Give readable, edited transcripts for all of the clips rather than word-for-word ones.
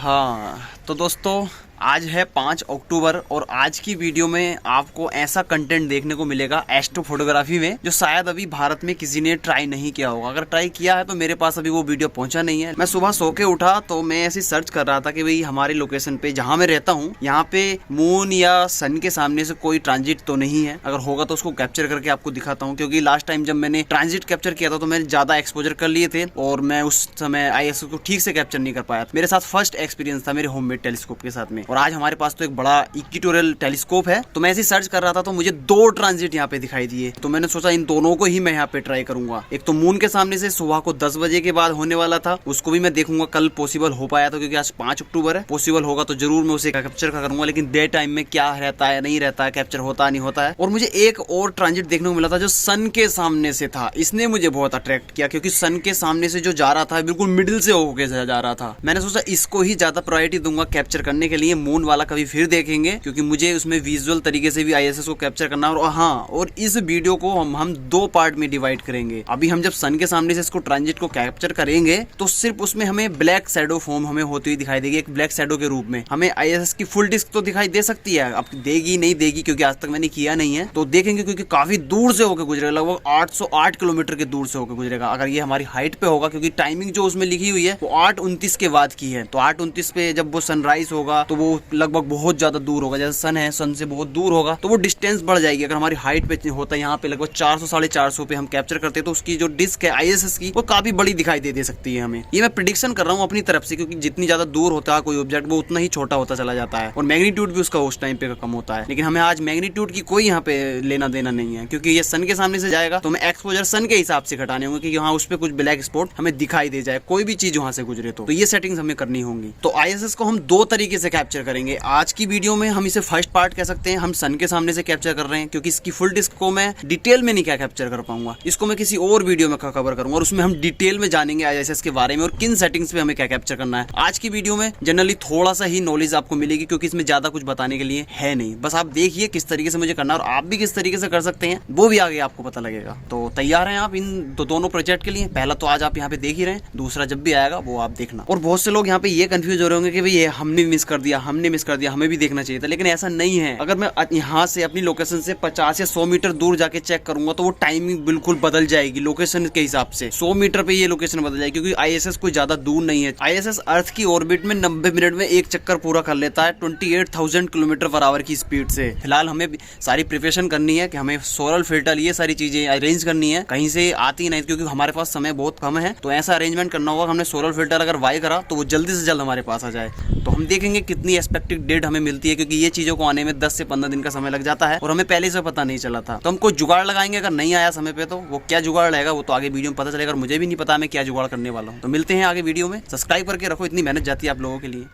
हाँ तो दोस्तों आज है 5 अक्टूबर और आज की वीडियो में आपको ऐसा कंटेंट देखने को मिलेगा एस्ट्रो फोटोग्राफी में जो शायद अभी भारत में किसी ने ट्राई नहीं किया होगा। अगर ट्राई किया है तो मेरे पास अभी वो वीडियो पहुंचा नहीं है। मैं सुबह सो के उठा तो मैं ऐसे सर्च कर रहा था कि भाई हमारी लोकेशन पे जहां मैं रहता हूं यहाँ पे मून या सन के सामने से कोई ट्रांजिट तो नहीं है। अगर होगा तो उसको कैप्चर करके आपको दिखाता हूँ, क्योंकि लास्ट टाइम जब मैंने ट्रांजिट कैप्चर किया था तो मैंने ज्यादा एक्सपोजर कर लिए थे और मैं उस समय ISS को ठीक से कैप्चर नहीं कर पाया। मेरे साथ फर्स्ट एक्सपीरियंस था मेरे होममेड टेलीस्कोप के साथ में। और आज हमारे पास तो एक बड़ा इक्वेटोरियल टेलीस्कोप है, तो मैं ऐसे सर्च कर रहा था तो मुझे 2 ट्रांजिट यहाँ पे दिखाई दिए। तो मैंने सोचा इन दोनों को ही मैं यहाँ पे ट्राई करूंगा। एक तो मून के सामने से सुबह को 10 बजे के बाद होने वाला था, उसको भी मैं देखूंगा कल पॉसिबल हो पाया तो, क्योंकि आज 5 अक्टूबर है। पॉसिबल होगा तो जरूर मैं उसे कैप्चर करूंगा, लेकिन डे टाइम में क्या रहता है नहीं रहता है, कैप्चर होता नहीं होता है। और मुझे एक और ट्रांजिट देखने को मिला था जो सन के सामने से था। इसने मुझे बहुत अट्रैक्ट किया क्योंकि सन के सामने से जो जा रहा था बिल्कुल मिडिल से होके जा रहा था। मैंने सोचा इसको ही ज्यादा प्रायोरिटी दूंगा कैप्चर करने के लिए। मून वाला कभी फिर देखेंगे क्योंकि मुझे उसमें विजुअल तरीके से भी ISS को कैप्चर करना। और हाँ, और इस वीडियो को हम 2 पार्ट में डिवाइड करेंगे। अभी हम जब सन के सामने से इसको ट्रांजिट को कैप्चर करेंगे तो सिर्फ उसमें हमें ब्लैक शैडो फॉर्म हमें होती हुई दिखाई देगी, एक ब्लैक शैडो के रूप में। हमें ISS की फुल डिस्क तो दिखाई दे सकती है, अब देगी नहीं देगी क्योंकि आज तक मैंने किया नहीं है, तो देखेंगे क्योंकि काफी दूर से होकर गुजरेगा, लगभग 808 किलोमीटर के दूर से होकर गुजरेगा। अगर ये हमारी हाइट पे होगा, क्योंकि टाइमिंग जो उसमें लिखी हुई है वो 8:29 के बाद की है, तो 8:29 पे जब वो सनराइज होगा तो वो लगभग बहुत ज्यादा दूर होगा। जैसे सन है, सन से बहुत दूर होगा तो वो डिस्टेंस बढ़ जाएगी। अगर हमारी हाइट पे होता है यहाँ पे लगभग 400-450 पे हम कैप्चर करते हैं तो उसकी जो डिस्क है ISS की वो काफी बड़ी दिखाई दे सकती है हमें। ये मैं प्रेडिक्शन कर रहा हूँ अपनी तरफ से, क्योंकि जितनी ज्यादा दूर होता है कोई ऑब्जेक्ट वो उतना ही छोटा होता चला जाता है और मैग्नीट्यूड भी उसका उस टाइम पे कम होता है। लेकिन हमें आज मैग्नीट्यूड की कोई यहाँ पे लेना देना नहीं है, क्योंकि ये सन के सामने से जाएगा तो हमें एक्सपोजर सन के हिसाब से घटाने होंगे कि हाँ उस पर कुछ ब्लैक स्पॉट हमें दिखाई दे जाए, कोई भी चीज वहां से गुजरे तो ये सेटिंग्स हमें करनी होंगी। तो ISS को हम 2 तरीके से कैप्चर करेंगे। आज की वीडियो में हम इसे फर्स्ट पार्ट कह सकते हैं, हम सन के सामने से कैप्चर कर रहे हैं, क्योंकि इसकी फुल डिस्क को मैं डिटेल में नहीं क्या कैप्चर कर पाऊंगा। इसको मैं किसी और वीडियो में कवर करूंगा और उसमें हम डिटेल में जानेंगे ISS के बारे में और किन सेटिंग्स पे हमें क्या कैप्चर करना है। आज की वीडियो में जनरली थोड़ा सा ही नॉलेज आपको मिलेगी, क्योंकि इसमें ज्यादा कुछ बताने के लिए है नहीं। बस आप देखिए किस तरीके से मुझे करना है और आप भी किस तरीके से कर सकते हैं वो भी आगे आपको पता लगेगा। तो तैयार हैं आप इन दोनों प्रोजेक्ट के लिए? पहला तो आज आप यहाँ पे देख ही रहे हैं, दूसरा जब भी आएगा वो आप देखना। और बहुत से लोग यहाँ पे ये कंफ्यूज हो रहे होंगे कि भाई ये हमने मिस कर दिया, हमें भी देखना चाहिए था, लेकिन ऐसा नहीं है। अगर मैं यहाँ से अपनी लोकेशन से 50 या 100 मीटर दूर जाके चेक करूंगा तो वो टाइमिंग बिल्कुल बदल जाएगी लोकेशन के हिसाब से। 100 मीटर पे ये लोकेशन बदल जाएगी, क्योंकि ISS कोई ज्यादा दूर नहीं है। ISS अर्थ की ऑर्बिट में 90 मिनट में एक चक्कर पूरा कर लेता है 28,000 किलोमीटर पर आवर की स्पीड से। फिलहाल हमें सारी प्रिपरेशन करनी है कि हमें सोलर फिल्टर ये सारी चीजें अरेंज करनी है, कहीं से आती नहीं, क्योंकि हमारे पास समय बहुत कम है। तो ऐसा अरेंजमेंट करना होगा, हमने सोलर फिल्टर अगर बाय करा तो वो जल्दी से जल्द हमारे पास आ जाए। तो हम देखेंगे कितनी एक्सपेक्टेड डेट हमें मिलती है, क्योंकि ये चीजों को आने में 10 से 15 दिन का समय लग जाता है और हमें पहले से पता नहीं चला था। तो हम कोई जुगाड़ लगाएंगे, अगर नहीं आया समय पे तो वो क्या जुगाड़ रहेगा वो तो आगे वीडियो में पता चलेगा। और मुझे भी नहीं पता मैं क्या जुगाड़ करने वाला हूँ। तो मिलते हैं आगे वीडियो में। सब्सक्राइब करके रखो, इतनी मेहनत जाती है आप लोगों के लिए।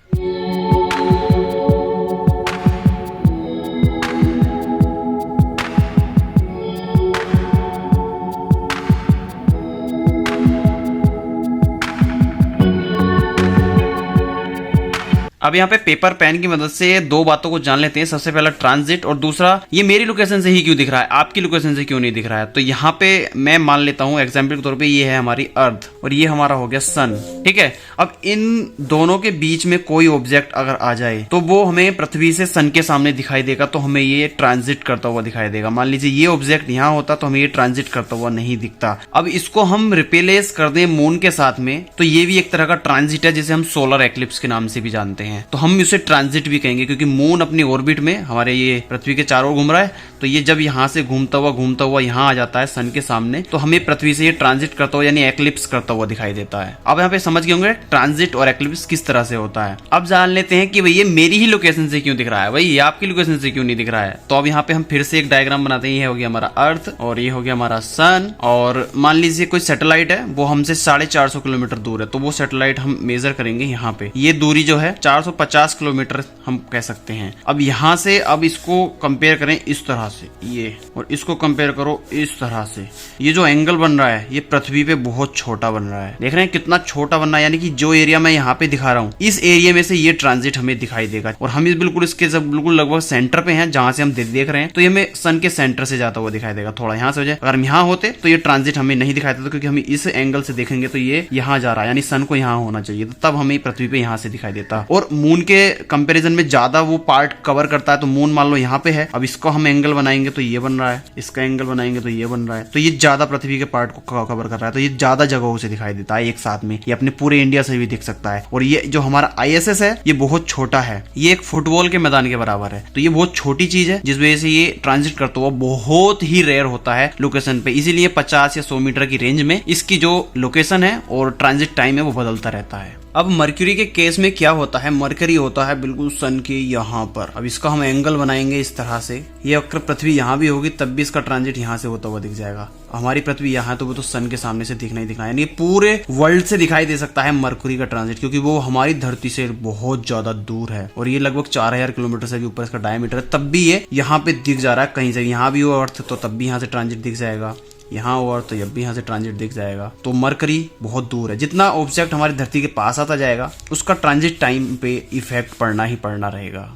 अब यहाँ पे पेपर पेन की मदद से 2 बातों को जान लेते हैं। सबसे पहला ट्रांजिट, और दूसरा ये मेरी लोकेशन से ही क्यों दिख रहा है, आपकी लोकेशन से क्यों नहीं दिख रहा है। तो यहाँ पे मैं मान लेता हूँ एग्जाम्पल के तौर पे ये है हमारी अर्थ और ये हमारा हो गया सन, ठीक है। अब इन दोनों के बीच में कोई ऑब्जेक्ट अगर आ जाए तो वो हमें पृथ्वी से सन के सामने दिखाई देगा, तो हमें ये ट्रांजिट करता हुआ दिखाई देगा। मान लीजिए ये ऑब्जेक्ट यहाँ होता तो हमें ये ट्रांजिट करता हुआ नहीं दिखता। अब इसको हम रिप्लेस कर दें मून के साथ में तो ये भी एक तरह का ट्रांजिट है, जिसे हम सोलर एक्लिप्स के नाम से भी जानते हैं। तो हम इसे ट्रांजिट भी कहेंगे, क्योंकि मून अपनी ऑर्बिट में हमारे ये पृथ्वी के चारों ओर घूम रहा है, तो ये जब यहाँ से घूमता हुआ यहाँ आ जाता है सन के सामने, तो हमें पृथ्वी से ये ट्रांजिट करता हुआ यानी एक्लिप्स करता हुआ दिखाई देता है। अब यहाँ पे समझ गए होंगे ट्रांजिट और एक्लिप्स किस तरह से होता है। अब जान लेते हैं कि भाई ये मेरी ही लोकेशन से क्यों दिख रहा है, भाई ये आपकी लोकेशन से क्यों नहीं दिख रहा है। तो अब यहाँ पे हम फिर से एक डायग्राम बनाते हैं। ये हो गया हमारा अर्थ और ये हो गया हमारा सन, और मान लीजिए कोई सैटेलाइट है वो हमसे 450 किलोमीटर दूर है, तो वो सैटेलाइट हम मेजर करेंगे यहाँ पे। ये दूरी जो है 450 किलोमीटर हम कह सकते हैं। अब यहाँ से अब इसको कंपेयर करें इस तरह से, ये और इसको कंपेयर करो इस तरह से, ये जो एंगल बन रहा है ये पृथ्वी पे बहुत छोटा बन रहा है। देख रहे हैं कितना छोटा बन रहा है, यानी कि जो एरिया मैं यहाँ पे दिखा रहा हूँ इस एरिया में से ये ट्रांजिट हमें दिखाई देगा। और हम इस बिल्कुल इसके बिल्कुल लगभग सेंटर पे हैं, जहां से हम देख रहे हैं, तो ये हमें सन के सेंटर से जाता हुआ दिखाई देगा। थोड़ा यहाँ से हो जाए, अगर हम यहाँ होते तो ये ट्रांजिट हमें नहीं दिखाई देता, क्योंकि हम इस एंगल से देखेंगे तो ये यहाँ जा रहा है, यानी सन को यहाँ होना चाहिए, तो तब हमें पृथ्वी पे यहाँ से दिखाई देता। और मून के कंपेरिजन में ज्यादा वो पार्ट कवर करता है, तो मून मान लो यहाँ पे है, अब इसको हम एंगल बनाएंगे तो ये बन रहा है, इसका एंगल बनाएंगे तो ये बन रहा है, तो ये ज्यादा पृथ्वी के पार्ट को कवर कर रहा है, तो ये ज्यादा जगहों से दिखाई देता है एक साथ में। ये अपने पूरे इंडिया से भी दिख सकता है। और ये जो हमारा ISS है ये बहुत छोटा है, ये एक फुटबॉल के मैदान के बराबर है, तो ये बहुत छोटी चीज है, जिस वजह से ये ट्रांजिट करता हुआ बहुत ही रेयर होता है लोकेशन पे। इसीलिए 50 या 100 मीटर की रेंज में इसकी जो लोकेशन है और ट्रांजिट टाइम है वो बदलता रहता है। अब मरक्यूरी के केस में क्या होता है, मरकरी होता है बिल्कुल सन के यहाँ पर। अब इसका हम एंगल बनाएंगे इस तरह से, ये अगर पृथ्वी यहाँ भी होगी तब भी इसका ट्रांजिट यहाँ से होता हुआ दिख जाएगा। हमारी पृथ्वी यहाँ तो वो तो सन के सामने से दिखना ही दिखना है, यानी पूरे वर्ल्ड से दिखाई दे सकता है मरक्यूरी का ट्रांजिट, क्योंकि वो हमारी धरती से बहुत ज्यादा दूर है और ये लगभग 4000 किलोमीटर से भी ऊपर इसका डायमीटर है, तब भी ये यहाँ पे दिख जा रहा है कहीं से। यहाँ भी हो अर्थ तो तब भी यहाँ से ट्रांजिट दिख जाएगा, यहाँ और तो जब भी यहाँ से ट्रांजिट दिख जाएगा। तो मरकरी बहुत दूर है, जितना ऑब्जेक्ट हमारी धरती के पास आता जाएगा उसका ट्रांजिट टाइम पे इफेक्ट पड़ना ही पड़ना रहेगा।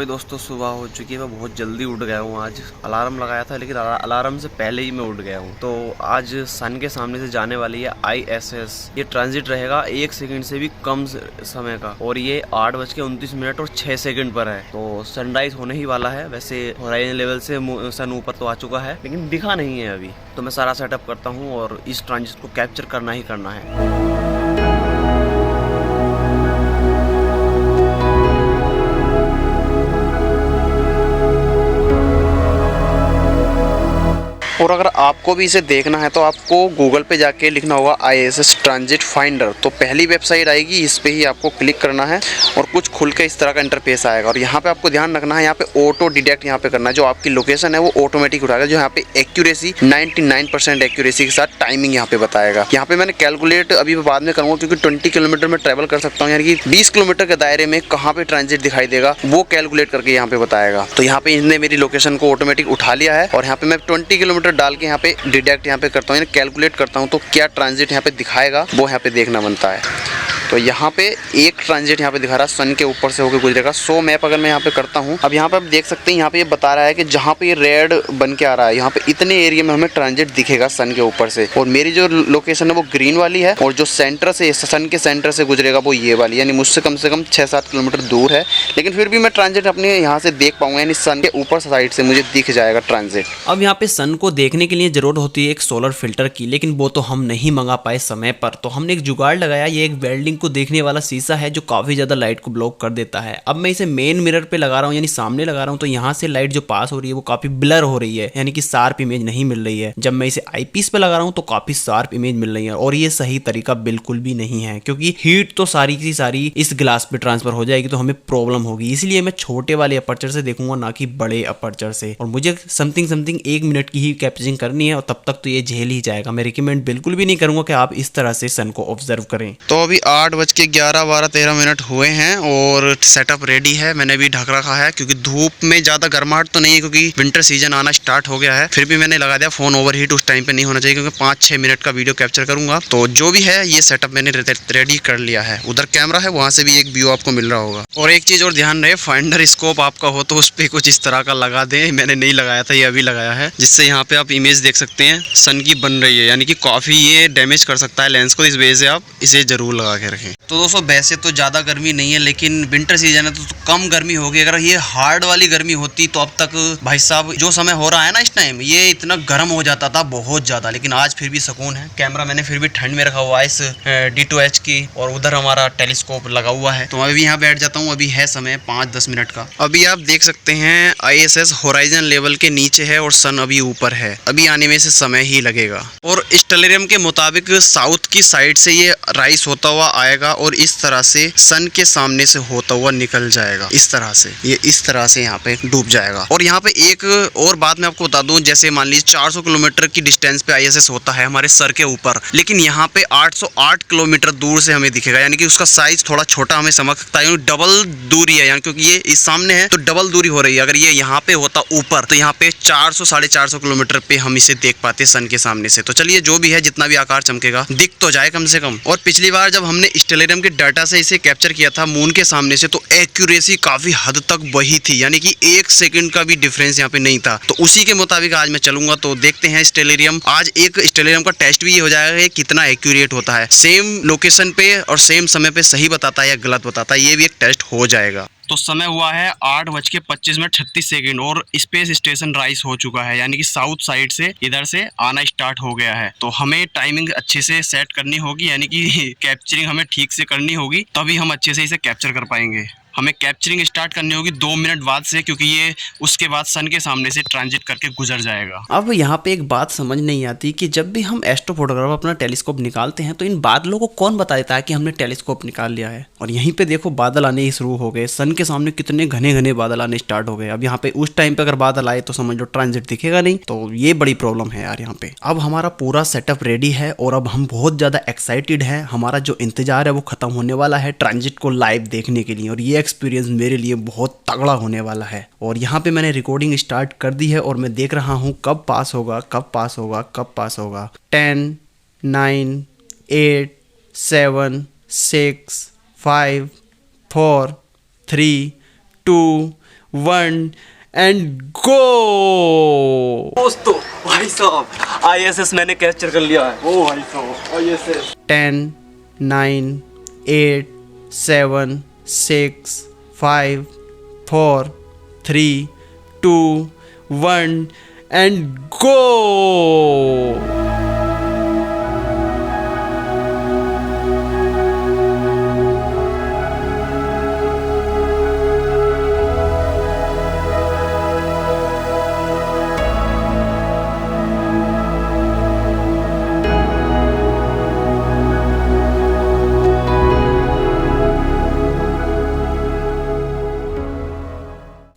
दोस्तों सुबह हो चुकी है, मैं बहुत जल्दी उठ गया हूँ। आज अलार्म लगाया था लेकिन अलार्म से पहले ही मैं उठ गया हूँ। तो आज सन के सामने से जाने वाली है ISS। ये ट्रांजिट रहेगा 1 सेकंड से भी कम समय का, और ये 8:29 और 6 सेकंड पर है। तो सनराइज होने ही वाला है। वैसे होराइजन लेवल से सन ऊपर तो आ चुका है लेकिन दिखा नहीं है अभी। तो मैं सारा सेटअप करता हूँ और इस ट्रांजिट को कैप्चर करना ही करना है। और अगर आपको भी इसे देखना है तो आपको गूगल पे जाके लिखना होगा ISS ट्रांजिट फाइंडर। तो पहली वेबसाइट आएगी, इस पे ही आपको क्लिक करना है और कुछ खुल के इस तरह का इंटरफेस आएगा। और यहाँ पे आपको ध्यान रखना है, यहाँ पे ऑटो डिटेक्ट यहाँ पे करना है, जो आपकी लोकेशन है वो ऑटोमेटिक उठाएगा। जो यहाँ पे एक्यूरेसी 99% एक्यूरेसी के साथ टाइमिंग यहाँ पे बताएगा। यहाँ पे मैंने कैलकुलेट अभी बाद में करूँगा, क्योंकि 20 किलोमीटर में ट्रेवल कर सकता हूँ, यानी कि 20 किलोमीटर के दायरे में कहाँ पे ट्रांजिट दिखाई देगा वो कैलकुलेट करके यहाँ पे बताएगा। तो यहाँ पे इसने मेरी लोकेशन को ऑटोमेटिक उठा लिया है और यहाँ पे मैं 20 किलोमीटर डाल के यहाँ पे डिटेक्ट यहाँ पे करता हूँ, कैलकुलेट करता हूँ, तो क्या ट्रांजिट यहाँ पे दिखाएगा वो यहाँ पे देखना बनता है। तो यहाँ पे एक ट्रांजिट यहाँ पे दिखा रहा है, सन के ऊपर से होकर गुजरेगा। 100 मैप अगर मैं यहाँ पे करता हूँ, अब यहाँ पे आप देख सकते हैं, यहाँ पे ये बता रहा है कि जहाँ पे ये रेड बन के आ रहा है यहाँ पे इतने एरिया में हमें ट्रांजिट दिखेगा सन के ऊपर से। और मेरी जो लोकेशन है वो ग्रीन वाली है, और जो सेंटर से सन के सेंटर से गुजरेगा वो ये वाली, यानी मुझसे कम से कम 6-7 किलोमीटर दूर है, लेकिन फिर भी मैं ट्रांजिट अपने यहाँ से देख पाऊंगा, यानी सन के ऊपर साइड से मुझे दिख जाएगा ट्रांजिट। अब यहाँ पे सन को देखने के लिए जरूरत होती है एक सोलर फिल्टर की, लेकिन वो तो हम नहीं मंगा पाए समय पर। तो हमने एक जुगाड़ लगाया, ये एक वेल्डिंग को देखने वाला शीशा है जो काफी ज्यादा लाइट को ब्लॉक कर देता है। अब मैं इसे मेन मिरर पे लगा रहा हूँ, यानी सामने लगा रहा हूँ, तो यहाँ से लाइट जो पास हो रही है वो काफी ब्लर हो रही है, यानी कि शार्प इमेज नहीं मिल रही है। जब मैं इसे आईपीस पे लगा रहा हूँ तो काफी शार्प इमेज मिल रही है, और ये सही तरीका बिल्कुल भी नहीं है, क्योंकि हीट तो सारी की सारी इस ग्लास पे ट्रांसफर हो जाएगी, तो हमें प्रॉब्लम होगी। इसलिए मैं छोटे वाले अपर्चर से देखूंगा, ना कि बड़े अपर्चर से। और मुझे समथिंग 1 मिनट की ही कैप्चरिंग करनी है, और तब तक तो ये झेल ही जाएगा। मैं रिकमेंड बिल्कुल भी नहीं करूंगा कि आप इस तरह से सन को ऑब्जर्व करें। तो अभी 8:11-12-13 हुए हैं और सेटअप रेडी है। मैंने भी ढक रखा है, क्योंकि धूप में ज्यादा गर्माहट तो नहीं है, क्योंकि विंटर सीजन आना स्टार्ट हो गया है। फिर भी मैंने लगा दिया, फोन ओवरहीट उस टाइम पे नहीं होना चाहिए, क्योंकि 5-6 मिनट का वीडियो कैप्चर करूंगा। तो जो भी है ये सेटअप मैंने रेडी कर लिया है। उधर कैमरा है, वहां से भी एक व्यू आपको मिल रहा होगा। और एक चीज और ध्यान रहे, फाइंडर स्कोप आपका हो तो उस पर कुछ इस तरह का लगा दें। मैंने नहीं लगाया था, ये अभी लगाया है, जिससे यहाँ पे आप इमेज देख सकते हैं सन की बन रही है, यानी कि काफी ये डैमेज कर सकता है लेंस को, इस वजह से आप इसे जरूर लगा के रखें। तो दोस्तों वैसे तो ज्यादा गर्मी नहीं है, लेकिन विंटर सीजन है तो कम गर्मी होगी। अगर ये हार्ड वाली गर्मी होती तो अब तक भाई साहब जो समय हो रहा है ना इस टाइम, ये इतना गर्म हो जाता था बहुत ज्यादा। लेकिन आज फिर भी सुकून है। कैमरा मैंने फिर भी ठंड में रखा हुआ है इस D2H की, और उधर हमारा टेलीस्कोप लगा हुआ है। तो मैं भी यहाँ बैठ जाता हूँ। अभी है समय 5-10 मिनट का। अभी आप देख सकते हैं ISS होराइजन लेवल के नीचे है और सन अभी ऊपर है। अभी आने में से समय ही लगेगा। और स्टेलेरियम के मुताबिक साउथ की साइड से ये राइस होता हुआ आएगा और इस तरह से सन के सामने से होता हुआ निकल जाएगा। इस तरह से ये इस तरह से यहाँ पे डूब जाएगा। और यहाँ पे एक और बात मैं आपको बता दूं, जैसे मान लीजिए 400 किलोमीटर की डिस्टेंस पे ISS होता है हमारे सर के ऊपर, लेकिन यहाँ पे 808 किलोमीटर दूर से हमें दिखेगा, यानी कि उसका साइज थोड़ा छोटा हमें समझ सकता है, डबल दूरी है, यानी क्योंकि ये इस सामने है तो डबल दूरी हो रही है। अगर ये यहाँ पे होता ऊपर तो यहाँ पे 400 साढ़े 400 किलोमीटर पे हम इसे देख पाते सन के सामने से। तो चलिए जो भी है, जितना भी आकार चमकेगा दिख तो जाए कम से कम। और पिछली बार जब हमने स्टेलेरियम के डाटा से इसे कैप्चर किया था मून के सामने से, तो एक्यूरेसी काफी हद तक वही थी, यानी कि 1 सेकंड का भी डिफरेंस यहाँ पे नहीं था। तो उसी के मुताबिक आज मैं चलूंगा, तो देखते हैं स्टेलेरियम। आज एक स्टेलेरियम का टेस्ट भी ये हो जाएगा कितना एक्यूरेट होता है, सेम लोकेशन पे और सेम समय पे सही बताता है या गलत बताता है, ये भी एक टेस्ट हो जाएगा। तो समय हुआ है 8:25:36 और स्पेस स्टेशन राइज हो चुका है, यानी कि साउथ साइड से इधर से आना स्टार्ट हो गया है। तो हमें टाइमिंग अच्छे से सेट करनी होगी, यानी कि कैप्चरिंग हमें ठीक से करनी होगी, तभी हम अच्छे से इसे कैप्चर कर पाएंगे। हमें कैप्चरिंग स्टार्ट करनी होगी 2 मिनट बाद से, क्योंकि ये उसके बाद सन के सामने से ट्रांजिट करके गुजर जाएगा। अब यहाँ पे एक बात समझ नहीं आती कि जब भी हम एस्ट्रो फोटोग्राफर अपना टेलीस्कोप निकालते हैं तो इन बादलों को कौन बता देता है कि हमने टेलीस्कोप निकाल लिया है। और यहीं पे देखो बादल आने ही शुरू हो गए, सन के सामने कितने घने घने बादल आने स्टार्ट हो गए। अब यहाँ पे उस टाइम पे अगर बादल आए तो समझ लो ट्रांजिट दिखेगा नहीं, तो ये बड़ी प्रॉब्लम है यार यहाँ पे। अब हमारा पूरा सेटअप रेडी है और अब हम बहुत ज्यादा एक्साइटेड है। हमारा जो इंतजार है वो खत्म होने वाला है ट्रांजिट को लाइव देखने के लिए, और ये एक्सपीरियंस मेरे लिए बहुत तगड़ा होने वाला है। और यहाँ पे मैंने रिकॉर्डिंग स्टार्ट कर दी है और मैं देख रहा हूँ कब पास होगा, कब पास होगा, कब पास होगा। 10 9 8 7 6 5 4 3 2 1 एंड गो। दोस्तों भाई साहब ISS मैंने कैप्चर कर लिया है। ओ भाई साहब ISS। 10 9 8 7 6 5 4 3 2 1 and go.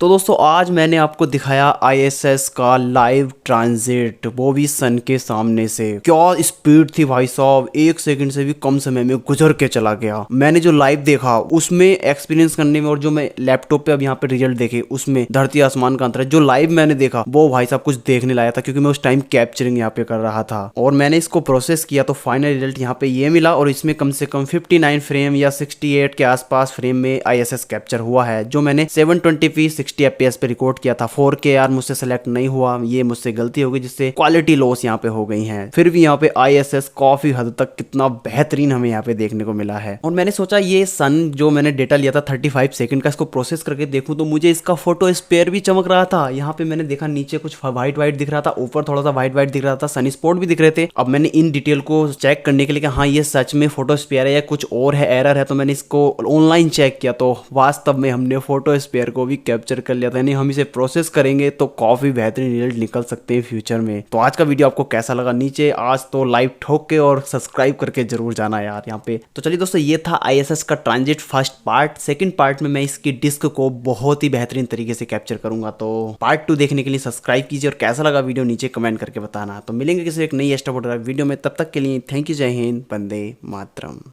तो दोस्तों आज मैंने आपको दिखाया ISS का लाइव ट्रांजिट, वो भी सन के सामने से। क्या स्पीड थी भाई साहब, 1 सेकंड से भी कम समय में गुजर के चला गया। मैंने जो लाइव देखा उसमें एक्सपीरियंस करने में और जो मैं लैपटॉप पे अब यहाँ पे रिजल्ट देखे उसमें धरती आसमान का अंतर है। जो लाइव मैंने देखा वो भाई साहब कुछ देखने लाया था, क्योंकि मैं उस टाइम कैप्चरिंग यहाँ पे कर रहा था और मैंने इसको प्रोसेस किया तो फाइनल रिजल्ट यहाँ पे ये मिला। और इसमें कम से कम 59 फ्रेम या 68 के आसपास फ्रेम में ISS कैप्चर हुआ है, जो मैंने 720p 60 FPS पे रिकॉर्ड किया था। 4K यार मुझसे सेलेक्ट नहीं हुआ, ये मुझसे गलती हो गई, जिससे क्वालिटी लॉस यहाँ पे हो गई है। फिर भी यहाँ पे ISS काफी हद तक कितना बेहतरीन हमें यहाँ पे देखने को मिला है। और मैंने सोचा ये सन जो मैंने डेटा लिया था 35 सेकंड का, इसको प्रोसेस करके देखूं तो मुझे इसका फोटो स्पेयर भी चमक रहा था। यहाँ पे मैंने देखा नीचे कुछ व्हाइट व्हाइट दिख रहा था, ऊपर थोड़ा सा व्हाइट व्हाइट दिख रहा था, सन स्पॉट भी दिख रहे थे। अब मैंने इन डिटेल को चेक करने के लिए हाँ ये सच में फोटो स्पेयर है या कुछ और है, एरर है, तो मैंने इसको ऑनलाइन चेक किया तो वास्तव में हमने फोटो स्पेयर को भी कैप्चर कर लिया था। यानी हम इसे प्रोसेस करेंगे तो काफी बेहतरीन रिजल्ट निकल सकते हैं फ्यूचर में। तो आज का वीडियो आपको कैसा लगा नीचे आज तो लाइव ठोक के और सब्सक्राइब करके जरूर जाना यार यहाँ पे। तो चलिए दोस्तों ये था ISS का transit first part. Second part में मैं इसकी डिस्क को बहुत ही बेहतरीन तरीके से कैप्चर करूंगा। तो पार्ट 2 देखने के लिए सब्सक्राइब कीजिए और कैसा लगा वीडियो नीचे कमेंट करके बताना। तो मिलेंगे किसी एक नई एस्ट्रो फोटोग्राफी वीडियो में, तब तक के लिए थैंक यू, जय हिंद, वंदे मातरम।